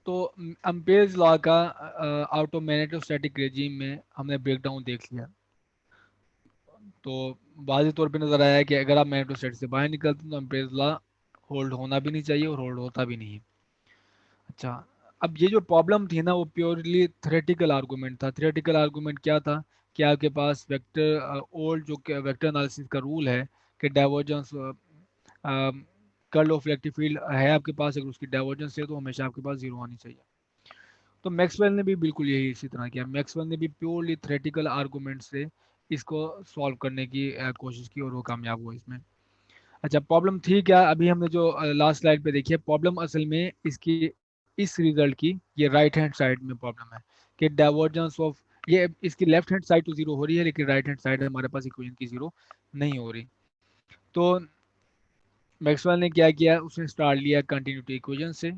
तो Ampere's law का ऑटोमैग्नेटोस्टैटिक regime में हमने ब्रेकडाउन देख लिया। तो वाज़ेह तौर पे नज़र आया है कि अगर आप मैग्नेटोस्टैटिक से बाहर निकलते हैं तो अम्पेयर्स लॉ होल्ड होना भी नहीं चाहिए और होल्ड होता भी नहीं है। अच्छा, अब ये जो प्रॉब्लम थी ना वो प्योरली थ्योरेटिकल आर्गूमेंट था। थ्योरेटिकल आर्गूमेंट क्या था कि आपके पास वेक्टर ओल्ड जो वेक्टर एनालिसिस का रूल है कि divergence curl of electric field है आपके पास, अगर उसकी डाइवर्जेंस है तो हमेशा आपके पास जीरो आनी चाहिए। तो मैक्सवेल ने भी बिल्कुल यही इसी तरह किया। मैक्सवेल ने भी प्योरली थ्योरेटिकल आर्गूमेंट से इसको सॉल्व करने की कोशिश की और वो कामयाब हुआ इसमें। अच्छा, प्रॉब्लम थी क्या? अभी हमने जो लास्ट स्लाइड पे देखी है, प्रॉब्लम असल में इसकी इस रिजल्ट की ये राइट हैंड साइड में प्रॉब्लम है कि डाइवर्जेंस ऑफ ये इसकी लेफ्ट हैंड साइड तो जीरो हो रही है लेकिन राइट हैंड साइड हमारे पास इक्वेशन की जीरो नहीं हो रही। तो मैक्सवेल ने क्या किया, उसने स्टार्ट लिया कंटिन्यूटी इक्वेशन से,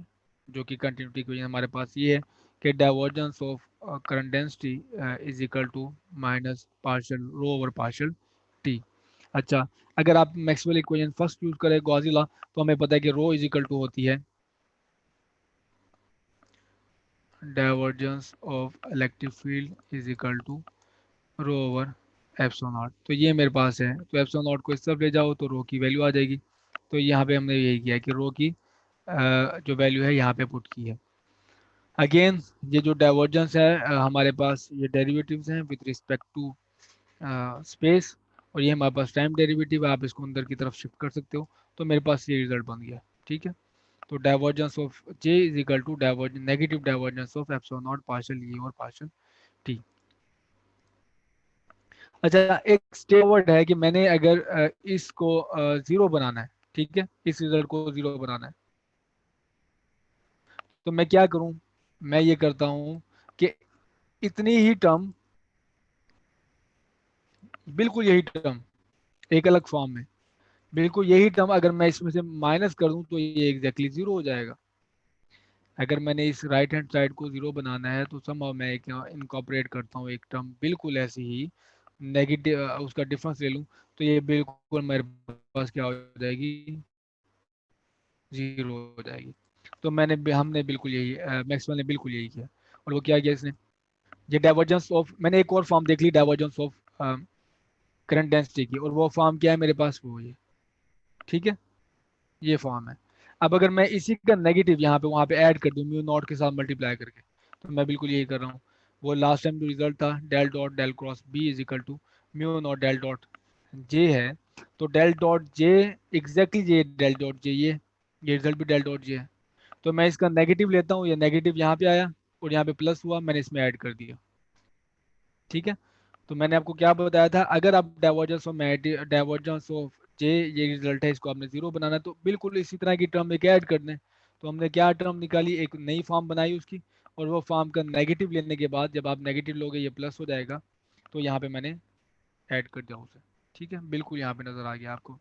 जो कि कंटिन्यूटी इक्वेशन हमारे पास ये है कि divergence of current density is equal to minus partial rho over partial t. अच्छा, अगर आप मैक्सवेल इक्वेशन फर्स्ट यूज करें गॉसी लॉ तो हमें पता है कि रो इज इक्वल टू होती है divergence of electric field is equal to rho over epsilon naught. तो ये मेरे पास है, तो एप्सिलॉन नॉट को इस तरफ ले जाओ तो रो की वैल्यू आ जाएगी। तो यहाँ पे हमने यही किया कि रो की जो वैल्यू है यहाँ पे पुट की है। अगेन ये जो डाइवर्जेंस है हमारे पास ये डेरिवेटिव्स हैं विद रिस्पेक्ट टू स्पेस, और ये हमारे पास टाइम डेरिवेटिव है, आप इसको अंदर की तरफ शिफ्ट कर सकते हो। तो मेरे पास ये रिजल्ट बन गया। ठीक है, तो divergence of J is equal to divergence negative divergence of epsilon not partial E और पार्शियल टी। अच्छा, एक स्टेप फॉरवर्ड है कि मैंने अगर इसको जीरो बनाना है, ठीक है, इस रिजल्ट को जीरो बनाना है, तो मैं क्या करूं? मैं ये करता हूं कि इतनी ही टर्म, बिल्कुल यही टर्म एक अलग फॉर्म में, बिल्कुल यही टर्म अगर मैं इसमें से माइनस कर दूं तो ये एग्जैक्टली जीरो हो जाएगा। अगर मैंने इस राइट हैंड साइड को जीरो बनाना है तो समहाउ मैं एक इनकॉर्पोरेट करता हूँ एक टर्म बिल्कुल ऐसी ही नेगेटिव, उसका डिफरेंस ले लूँ तो ये बिल्कुल मेरे पास क्या हो जाएगी, जीरो हो जाएगी। तो हमने बिल्कुल यही मैक्सवेल ने बिल्कुल यही किया। और वो क्या किया इसने, ये डाइवर्जेंस ऑफ, मैंने एक और फॉर्म देख ली डाइवर्जेंस ऑफ करंट डेंसिटी की, और वो फॉर्म क्या है मेरे पास, वो ये, ठीक है, ये फॉर्म है। अब अगर मैं इसी का नेगेटिव यहाँ पे वहाँ पे ऐड कर दूँ म्यू नॉट के साथ मल्टीप्लाई करके, तो मैं बिल्कुल यही कर रहा हूँ। वो लास्ट टाइम जो रिजल्ट था del dot del cross B is equal to mu naught del dot J है, तो del dot J exactly J del dot J ये रिजल्ट भी डेल डॉट जे है। तो मैं इसका नेगेटिव लेता हूँ, ये नेगेटिव यहाँ पे आया और यहाँ पे प्लस हुआ, मैंने इसमें ऐड कर दिया। ठीक है, तो मैंने आपको क्या बताया था, अगर आप डाइवर्जेंस ऑफ जे ये रिजल्ट है, इसको आपने जीरो बनाना है तो बिल्कुल इसी तरह की टर्म एक ऐड कर दें। तो हमने क्या टर्म निकाली, एक नई फॉर्म बनाई उसकी, और वो फॉर्म का नेगेटिव लेने के बाद जब आप नेगेटिव लोगे ये प्लस हो जाएगा, तो यहाँ पे मैंने ऐड कर दिया उसे। ठीक है, बिल्कुल यहाँ पे नजर आ गया आपको।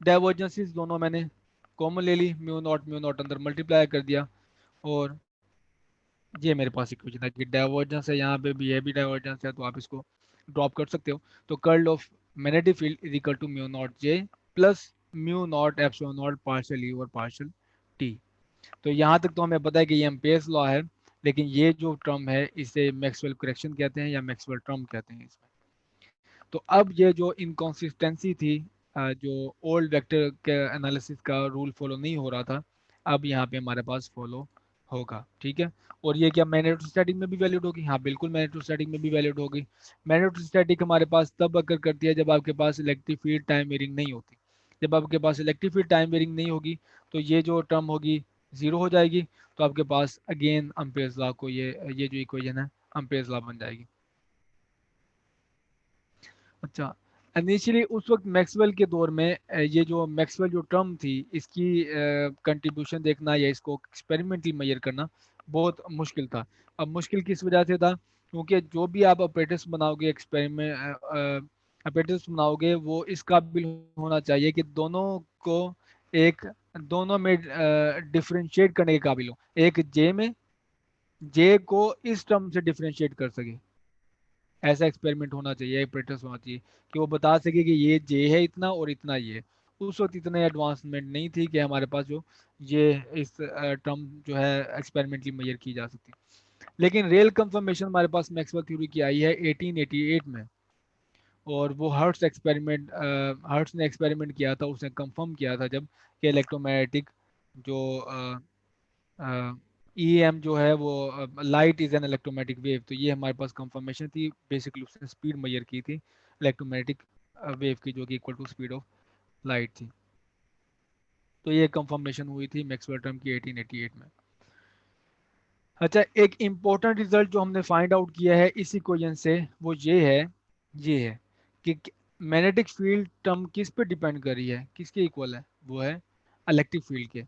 डाइवर्जेंसेस दोनों मैंने कॉमन ले ली, म्यू नॉट अंदर मल्टीप्लाई कर दिया, और ये मेरे पास इक्वेशन है कि डाइवर्जेंस है, यहाँ पे भी ये भी डाइवर्जेंस है, तो आप इसको ड्रॉप कर सकते हो। तो curl of magnetic field is equal to mu not J plus mu not epsilon not partial E और पार्शियल टी। तो यहाँ तक तो हमें पता है कि ये एम्पेयर्स लॉ है, लेकिन ये जो टर्म है इसे मैक्सवेल करेक्शन कहते हैं या मैक्सवेल टर्म कहते हैं इसमें। तो अब ये जो इनकॉन्सिस्टेंसी थी, जो ओल्ड वेक्टर के एनालिसिस का रूल फॉलो नहीं हो रहा था, अब यहाँ पे हमारे पास फॉलो होगा। ठीक है, और ये क्या मैग्नेटोस्टैटिक में भी वैलिड होगी? हाँ बिल्कुल, मैग्नेटोस्टैटिक में भी वैलिड होगी। मैग्नेटोस्टैटिक हमारे पास तब अकर करती है जब आपके पास इलेक्ट्रिक फील्ड टाइम वेरिंग नहीं होती। जब आपके पास इलेक्ट्रिक फील्ड टाइम वेरिंग नहीं होगी तो ये जो टर्म होगी जीरो हो जाएगी, तो आपके पास अगेन अम्पेयर्स लॉ को ये जो इक्वेशन है अम्पेयर्स लॉ बन जाएगी। अच्छा, इनिशियली उस वक्त मैक्सवेल के दौर में ये जो मैक्सवेल जो टर्म थी इसकी कंट्रीब्यूशन देखना या इसको एक्सपेरिमेंटली मेजर करना बहुत मुश्किल था। अब मुश्किल किस वजह से था, क्योंकि जो भी आप ऑपरेटर्स बनाओगे एक्सपेरिमेंट ऑपरेटर्स बनाओगे वो इस काबिल होना चाहिए कि दोनों को एक दोनों में डिफरेंशिएट करने के काबिल हो। एक जे में जे को इस टर्म से डिफरेंशिएट कर सके, ऐसा एक्सपेरिमेंट होना चाहिए, ऑपरेटर्स होना चाहिए कि वो बता सके कि ये जे है इतना और इतना ये है। उस वक्त इतने एडवांसमेंट नहीं थी कि हमारे पास जो ये इस टर्म जो है एक्सपेरिमेंटली मेजर की जा सकती। लेकिन रियल कंफर्मेशन हमारे पास मैक्सवेल थ्योरी की आई है 1888 में। और वो हर्ट्स ने एक्सपेरिमेंट किया था, उसने कंफर्म किया था जब कि इलेक्ट्रोमैग्नेटिक जो ईएम जो है वो light is an electromagnetic wave. तो ये हमारे पास कंफर्मेशन थी, बेसिकली उसने स्पीड मेजर की थी इलेक्ट्रोमैग्नेटिक वेव की, जो कि equal to speed of light थी। तो ये कंफर्मेशन हुई थी मैक्सवेल टर्म की 1888 में। अच्छा, एक इम्पोर्टेंट रिजल्ट जो हमने फाइंड आउट किया है इस इक्वेशन से वो ये है कि मैग्नेटिक फील्ड टर्म किस पे डिपेंड कर रही है, किसके इक्वल है, वो है इलेक्ट्रिक फील्ड के।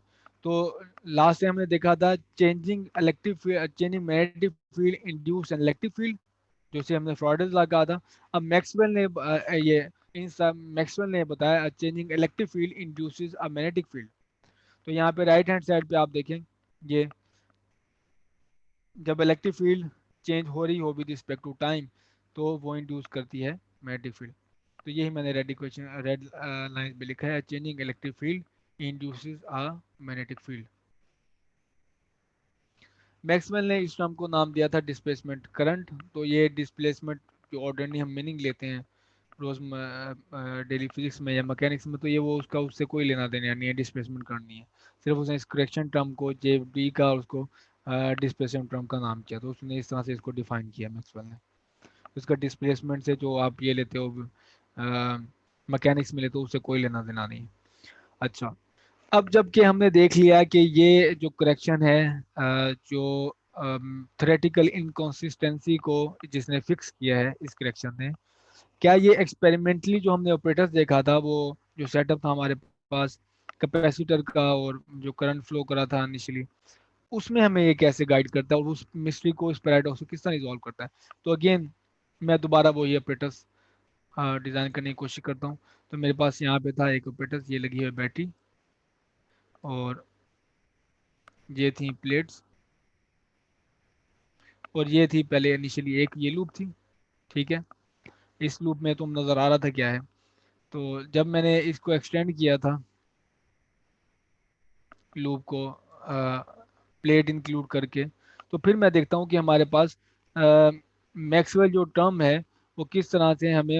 तो लास्ट टाइम हमने देखा था changing magnetic field induce N electric field, जो से हमने फ्राइडल लॉ कहा था। अब मैक्सवेल ने बताया changing electric field induces a magnetic field. तो यहाँ पे राइट हैंड साइड पे आप देखें, ये जब इलेक्ट्रिक फील्ड चेंज हो रही हो विद रिस्पेक्ट टू टाइम तो वो इंड्यूस करती है मैग्नेटिक फील्ड। तो यही मैंने रेड लाइन में लिखा है, changing electric field induces a magnetic field. Maxwell ने इस टर्म को नाम दिया था डिस्प्लेसमेंट करंट। तो ये डिस्प्लेसमेंट जो ऑर्डिनरी हम मीनिंग लेते हैं रोज डेली फिजिक्स में या मैकेनिक्स में, तो ये वो उसका उससे कोई लेना देना नहीं है, डिस्प्लेसमेंट करनी है। सिर्फ उसने इस करेक्शन टर्म को जे डी का और उसको डिस्प्लेसमेंट टर्म का नाम किया, तो उसने इस तरह से इसको डिफाइन किया मैक्सवेल ने। उसका डिस्प्लेसमेंट से जो आप ये लेते हो मैकेनिक्स में लेते हो उससे कोई लेना देना नहीं है। अच्छा, अब जबकि हमने देख लिया कि ये जो करेक्शन है जो थ्योरेटिकल इनकॉन्सिस्टेंसी को जिसने फिक्स किया है इस करेक्शन ने, क्या ये एक्सपेरिमेंटली जो हमने ऑपरेटर्स देखा था वो जो सेटअप था हमारे पास कैपेसिटर का और जो करंट फ्लो करा था इनिशियली, उसमें हमें ये कैसे गाइड करता है और उस मिस्ट्री को, इस पैराडॉक्स को किस तरह रिजॉल्व करता है। तो अगेन मैं दोबारा वही ऑपरेटर्स डिज़ाइन करने की कोशिश करता हूँ। तो मेरे पास यहाँ पे था एक ऑपरेटर्स, ये लगी है बैटरी, और ये थी प्लेट्स, और ये थी पहले इनिशियली एक ये लूप थी। ठीक है, इस लूप में तुम नज़र आ रहा था क्या है। तो जब मैंने इसको एक्सटेंड किया था लूप को प्लेट इंक्लूड करके, तो फिर मैं देखता हूँ कि हमारे पास मैक्सवेल जो टर्म है वो किस तरह से हमें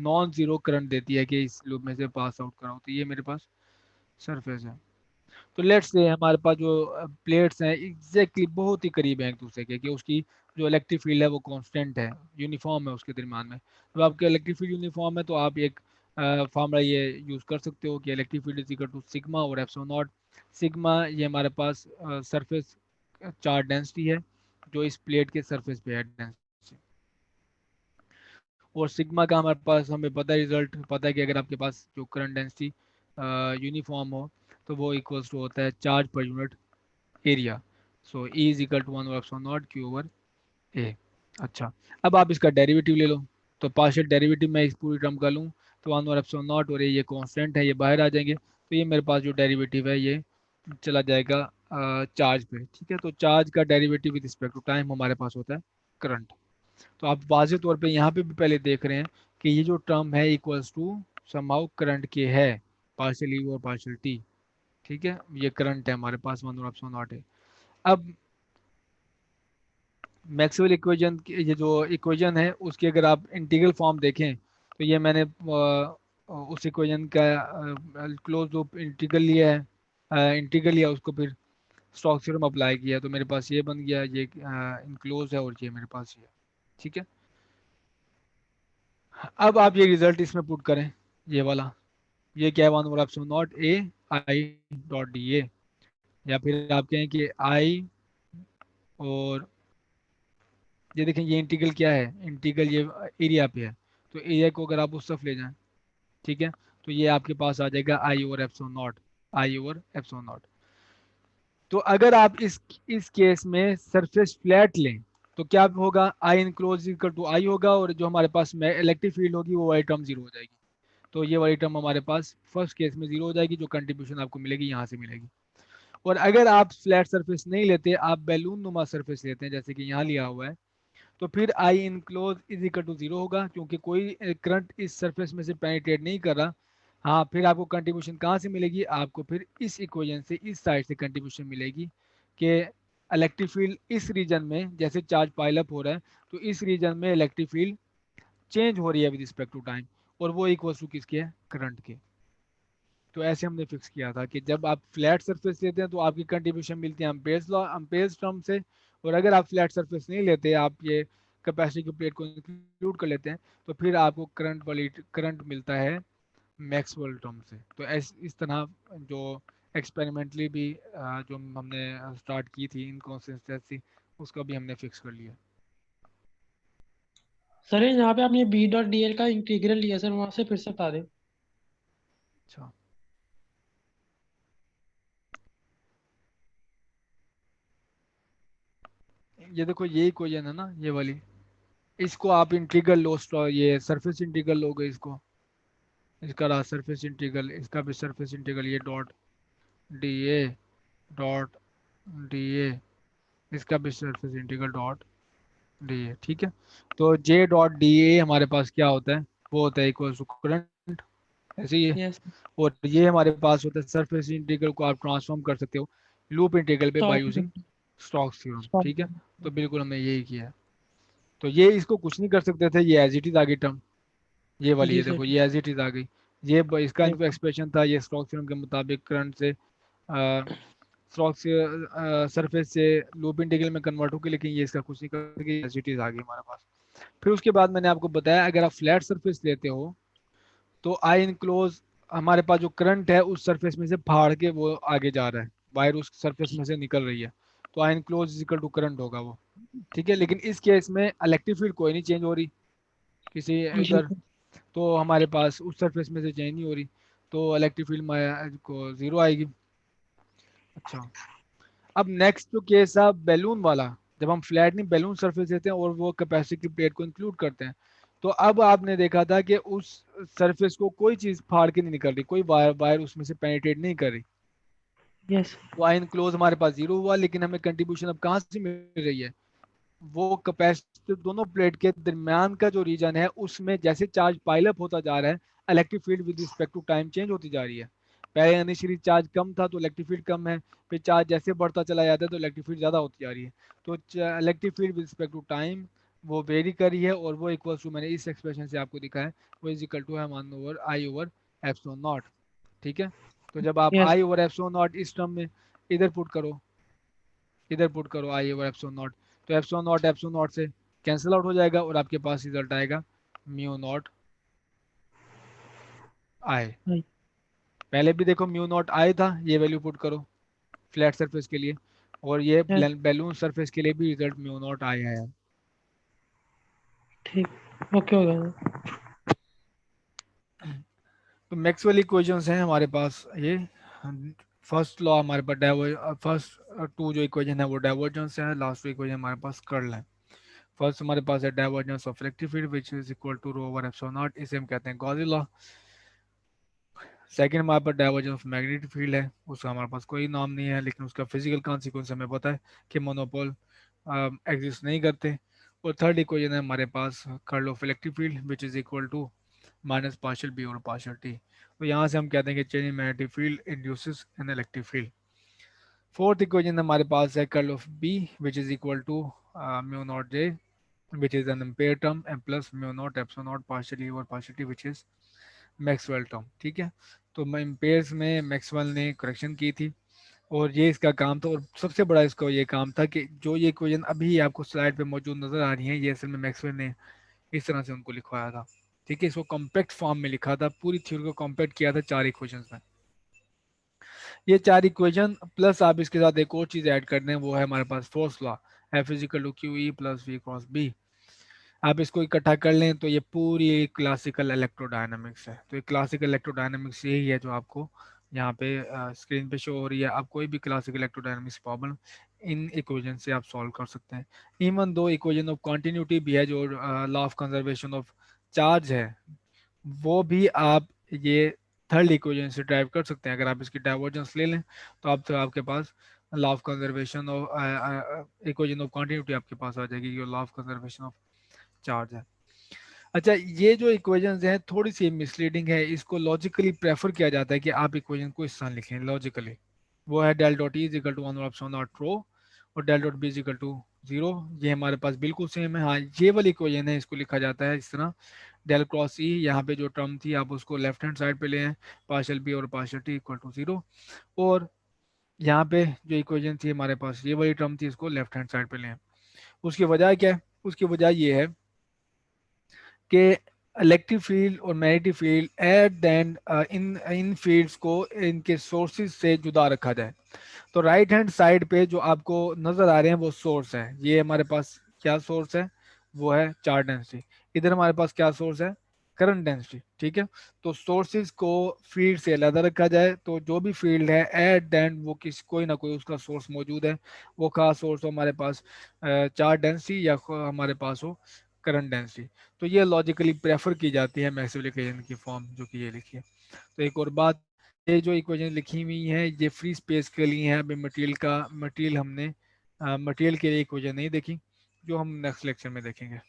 नॉन ज़ीरो करंट देती है कि इस लूप में से पास आउट कराओ। तो ये मेरे पास सरफेस है। तो लेट्स से हमारे पास जो प्लेट्स हैं एग्जैक्टली बहुत ही करीब हैं एक दूसरे के, कि उसकी जो इलेक्ट्रिक फील्ड है वो कांस्टेंट है, यूनिफॉर्म है उसके दरमियान में। जब आपके इलेक्ट्रिक फील्ड यूनिफॉर्म है तो आप एक फार्मूला ये यूज़ कर सकते हो कि electric field is equal to sigma और एप्सिलॉन नॉट। सिग्मा ये हमारे पास सरफेस चार्ज डेंसिटी है जो इस प्लेट के सरफेस पे है डेंसिटी। और सिग्मा का हमारे पास हमें पता है, रिजल्ट पता है कि अगर आपके पास जो करंट डेंसिटी यूनिफॉर्म हो तो वो इक्वल्स टू होता है charge per unit area. So E is equal to 1/(nॉट क्यू ओवर ए). अच्छा, अब आप इसका डेरिवेटिव ले लो। तो पार्शियल डेरिवेटिव मैं इस पूरी टर्म का लूँ तो 1/(nॉट) और ये कांस्टेंट है, ये बाहर आ जाएंगे। तो ये मेरे पास जो डेरिवेटिव है ये चला जाएगा चार्ज पे। ठीक है, तो चार्ज का derivative with respect to time हमारे पास होता है करंट। तो आप वाज़े तौर पे यहाँ पे भी पहले देख रहे हैं कि ये जो टर्म है इक्वल्स टू समहाउ करंट के है, पार्शियल ई और पार्शियल टी। ठीक है, ये करंट है हमारे पास 1/(nॉट) है। अब मैक्सवेल इक्वेशन ये जो इक्वेशन है उसकी अगर आप इंटीग्रल फॉर्म देखें तो ये मैंने उस इक्वेशन का क्लोज लूप इंटीग्रल लिया उसको फिर स्टोक्स थ्योरम अप्लाई किया, तो मेरे पास ये बन गया, ये इनक्लोज है और ये मेरे पास ये। ठीक है, अब आप ये रिजल्ट इसमें पुट करें, ये वाला, ये क्या है 1/(nॉट ए आई डॉट डी ए), या फिर आप कहें कि आई, और ये देखें ये इंटीग्रल क्या है, इंटीग्रल ये एरिया पे है। तो एरिया को अगर आप उस तरफ ले जाएं, ठीक है, तो ये आपके पास आ जाएगा आई ओवर एप्सिलॉन नॉट। तो अगर आप इस केस में सरफेस फ्लैट लें तो क्या होगा, आई इनक्लोज इक्वल टू आई होगा, और जो हमारे पास में इलेक्ट्रिक फील्ड होगी वो वाली टर्म जीरो हो जाएगी। तो ये वाली टर्म हमारे पास फर्स्ट केस में जीरो हो जाएगी, जो कंट्रीब्यूशन आपको मिलेगी यहाँ से मिलेगी। और अगर आप फ्लैट सरफेस नहीं लेते, आप बैलून नुमा सरफेस लेते हैं जैसे कि यहाँ लिया हुआ है, तो फिर I enclose is equal to zero होगा, क्योंकि कोई करंट इस सरफेस में से पेनिट्रेट नहीं कर रहा। हाँ, फिर आपको कंट्रीब्यूशन कहाँ से मिलेगी, आपको फिर इस इक्वेशन से इस साइड से कंट्रीब्यूशन मिलेगी कि इलेक्ट्रिक फील्ड इस रीजन में जैसे चार्ज पाइल अप हो रहा है तो इस रीजन में इलेक्ट्रिक फील्ड चेंज हो रही है विद रिस्पेक्ट टू टाइम, और वो इक्वल टू किसके है, करंट के। तो ऐसे हमने फिक्स किया था कि जब आप फ्लैट सरफेस लेते हैं तो आपकी कंट्रीब्यूशन मिलती है अम्पेयर्स लॉ अम्पेयर्स टर्म से, और अगर आप फ्लैट सरफेस नहीं लेते, आप ये कैपेसिटी की प्लेट को इंक्लूड कर लेते हैं, तो फिर आपको करंट वाली करंट मिलता है मैक्सवेल टर्म से। तो इस तरह जो एक्सपेरिमेंटली भी जो हमने स्टार्ट की थी इनकॉन्सिस्टेंसी, उसका भी हमने फिक्स कर लिया। सर यहाँ पे आपने बी डॉट डी एल का इंटीग्रल लिया सर, वहां से फिर से बता दें। अच्छा, ये देखो ये इक्वेशन है ना, ये वाली, इसको आप इंटीग्रल लो, ये सरफेस इंटीग्रल लोगे इसको, इसका रहा सरफेस इंटीग्रल, इसका भी सरफेस इंटीग्रल, ये dot D A dot D A, इसका भी surface integral dot D A, ठीक है। तो जे डॉट डी ए हमारे पास क्या होता है, वो होता है इक्वल टू करंट, ऐसे ही है। यस। और ये हमारे पास होता है सरफेस इंटीग्रल को आप ट्रांसफॉर्म कर सकते हो लूप इंटीग्रल पे by Stokes. Using Stokes theorem, Stokes. ठीक है। तो बिल्कुल हमने यही किया है। तो ये इसको कुछ नहीं कर सकते थे, ये एज इट इज आ गई टर्म, ये वाली, जी ये सर। देखो ये एज इट इज आ गई। ये इसका यस। इनको एक्सप्रेशन था, ये स्टोक्स थ्योरम के मुताबिक करंट से स्टोक्स सरफेस से लूप इंटीग्रल में कन्वर्ट होकर, लेकिन ये इसका कुछ नहीं कर सके, एज इट इज आ गई हमारे पास। फिर उसके बाद मैंने आपको बताया अगर आप फ्लैट सरफेस लेते हो तो आई इनक्लोज, हमारे पास जो करंट है उस सरफेस में से फाड़ के वो आगे जा रहा है, वायर उस सरफेस में से निकल रही है, तो I enclose is equal to current होगा वो, ठीक है। लेकिन इस केस में इलेक्ट्रिक फील्ड कोई नहीं चेंज हो रही किसी जी उधर, सर। तो हमारे पास उस सरफेस में से चेंज नहीं हो रही, तो इलेक्ट्रिक फील्ड को जीरो आएगी। अच्छा, अब नेक्स्ट जो केस है बैलून वाला, जब हम फ्लैट नहीं बैलून सरफेस लेते हैं और वो कैपेसिटी प्लेट को इंक्लूड करते हैं, तो अब आपने देखा था कि उस सरफेस को कोई चीज फाड़ के नहीं निकल रही, कोई वायर वायर उसमें से पेनिट्रेट नहीं कर रही, यस। तो आइन क्लोज हमारे पास जीरो हुआ। लेकिन हमें कंट्रीब्यूशन अब कहाँ से मिल रही है, वो कैपेसिटी दोनों प्लेट के दरमियान का जो रीजन है उसमें जैसे चार्ज पाइलअप होता जा रहा है, electric field with respect to time change होती जा रही है। पहले इनिशियली चार्ज कम था तो इलेक्ट्रिक फील्ड कम है, फिर चार्ज जैसे बढ़ता चला जाता है तो इलेक्ट्रिक फील्ड ज़्यादा होती जा रही है। तो electric field with respect to time वो वेरी कर रही है, और वो इक्वल टू, मैंने इस एक्सप्रेशन से आपको दिखा है, वो इज इक्वल टू है मान over I over epsilon not, ठीक है। तो जब आप yes. I over epsilon not इस टर्म में इधर पुट करो, इधर पुट करो आई ओवर एप्सिलॉन नॉट, तो एप्सिलॉन नॉट से कैंसिल आउट हो जाएगा और आपके पास रिजल्ट आएगा म्यू नॉट आई। पहले भी देखो म्यू नॉट आई था, ये वैल्यू पुट करो फ्लैट सरफेस के लिए, और ये यस। बैलून सरफेस के लिए भी रिजल्ट म्यू नॉट आई है। ठीक। ओके हो गया। तो मैक्सवेल इक्वेशंस हैं हमारे पास ये, फर्स्ट लॉ हमारे पास फर्स्ट टू जो इक्वेशन है वो डाइवर्जेंस है, लास्ट इक्वेशन हमारे पास कर्ल है। फर्स्ट हमारे पास है divergence of electric field which is equal to rho over epsilon naught, इसे हम कहते हैं गॉस लॉ। सेकंड हमारे पास डाइवर्जेंस ऑफ मैग्नेटिक फील्ड है, उसका हमारे पास कोई नाम नहीं है, लेकिन उसका फिजिकल कॉन्सिक्वेंस हमें पता है कि मोनोपोल एग्जिस्ट नहीं करते। और थर्ड इक्वेशन है हमारे पास curl of electric field which is equal to minus partial B और पार्शियल टी। तो यहाँ से हम कहते हैं कि change in magnetic field induces an electric field. Fourth equation हमारे पास है curl of B which is equal to mu not J which is an impaired term and plus mu naught epsilon naught partially over partially which is Maxwell term, ठीक है। तो मैं impairs में Maxwell ने correction की थी और ये इसका काम था, और सबसे बड़ा इसका ये काम था कि जो ये इक्वेशन अभी आपको स्लाइड पे मौजूद नजर आ रही है, ये असल में मैक्सवेल ने इस तरह से उनको लिखवाया था, ठीक है। इसको कॉम्पैक्ट फॉर्म में लिखा था, पूरी थ्योरी को कॉम्पैक्ट किया था चार इक्वेशंस में। ये चार इक्वेशन प्लस आप इसके साथ एक और चीज ऐड कर दें, वो है हमारे पास force law, F is equal to Q E plus V cross B. आप इसको इकट्ठा कर लें तो ये पूरी क्लासिकल इलेक्ट्रोडायनामिक्स है। तो ये क्लासिकल इलेक्ट्रोडायनामिक्स यही है जो आपको यहाँ पे स्क्रीन पे शो हो रही है। आप कोई भी classical electrodynamics problem in equation से आप सॉल्व कर सकते हैं। Even though equation of continuity भी है जो law of conservation of charge है, वो भी आप ये थर्ड इक्वेशन से ड्राइव कर सकते हैं। अगर आप इसकी डाइवर्जेंस ले लें तो आपके पास law of conservation of equation of continuity आपके पास आ जाएगी, जो law of conservation of charge है। अच्छा, ये जो इक्वेशंस हैं थोड़ी सी मिसलीडिंग है, इसको लॉजिकली प्रेफर किया जाता है कि आप इक्वेशन को इस तरह लिखें लॉजिकली। वो है del dot E is equal to one epsilon naught rho और del dot B is equal to zero. ये हमारे पास बिल्कुल सेम है। हाँ, ये वाली इक्वेशन है, इसको लिखा जाता है इस तरह, डेल क्रॉस ई, यहाँ पे जो टर्म थी आप उसको लेफ्ट हैंड साइड पे ले आए, पार्शियल बी और partial t equal to zero. और यहाँ पे जो इक्वेशन थी हमारे पास, ये वाली टर्म थी, इसको लेफ्ट हैंड साइड पे ले आए। उसकी वजह क्या है? उसकी वजह ये है कि इलेक्ट्रिक फील्ड और मैग्नेटिक फील्ड एट देन इन इन फील्ड्स को इनके सोर्सेज से जुदा रखा जाए। तो राइट हैंड साइड पे जो आपको नजर आ रहे हैं वो सोर्स है, ये हमारे पास क्या सोर्स है, वो है चार्ज डेंसिटी। इधर हमारे पास क्या सोर्स है, करंट डेंसिटी। ठीक है, तो सोर्सेज को फील्ड से अलग रखा जाए, तो जो भी फील्ड है एट देन वो किसी कोई ना कोई उसका सोर्स मौजूद है, वो खास सोर्स हो हमारे पास चार्ज डेंसिटी या हमारे पास हो करंट डेंसिटी। तो ये लॉजिकली प्रेफर की जाती है मैक्सवेल इक्वेशन की फॉर्म जो कि ये लिखी है। तो एक और बात, ये जो इक्वेशन लिखी हुई है ये फ्री स्पेस के लिए है। अभी मटेरियल का, मटेरियल हमने मटेरियल के लिए इक्वेशन नहीं देखी, जो हम नेक्स्ट लेक्चर में देखेंगे।